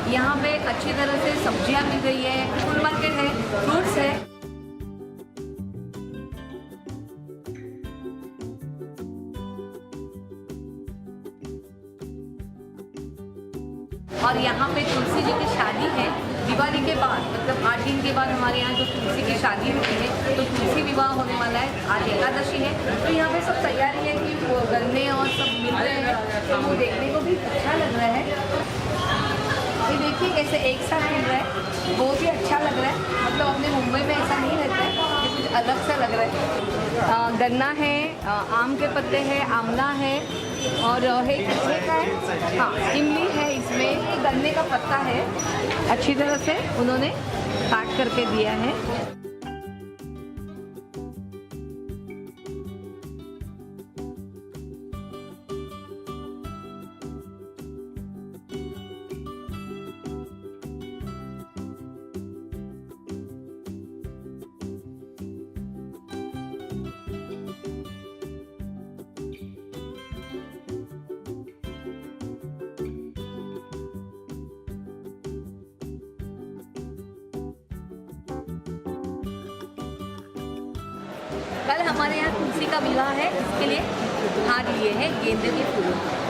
यहाँ पे अच्छी तरह से सब्जियाँ मिल रही है, फुल मार्केट है, फ्रूट्स है। और यहाँ पे तुलसी जी की शादी है दिवाली के बाद, मतलब 8 दिन के बाद हमारे यहाँ जो तुलसी की शादी होती है, तो तुलसी विवाह होने वाला है। आज एकादशी है, तो यहाँ पे सब तैयारी है कि वो गन्ने और सब मिल रहे हैं, तो वो देखने को भी अच्छा लग रहा है। ये देखिए कैसे एक साथ मिल रहा है, वो भी अच्छा लग रहा है। मतलब अपने मुंबई में ऐसा नहीं रहता है, ये कुछ अलग सा लग रहा है। गन्ना है, आम के पत्ते हैं, आंवला है और है का है, हाँ इमली है इसमें। ये गन्ने का पत्ता है, अच्छी तरह से उन्होंने काट करके दिया है। कल हमारे यहाँ तुलसी का विवाह है, इसके लिए हार लिए हैं गेंदे के फूलों।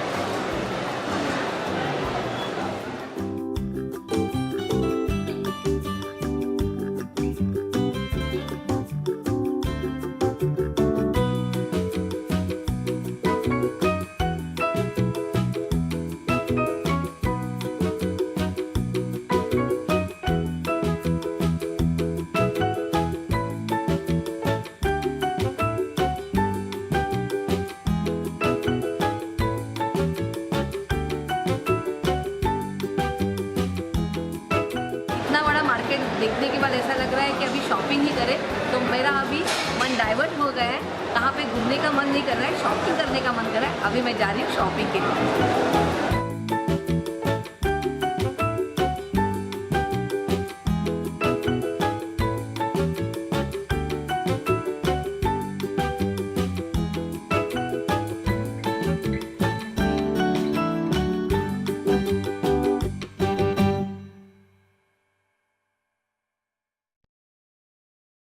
मार्केट देखने के बाद ऐसा लग रहा है कि अभी शॉपिंग ही करें, तो मेरा अभी मन डाइवर्ट हो गया है। कहाँ पे घूमने का मन नहीं कर रहा है, शॉपिंग करने का मन कर रहा है। अभी मैं जा रही हूँ शॉपिंग के लिए।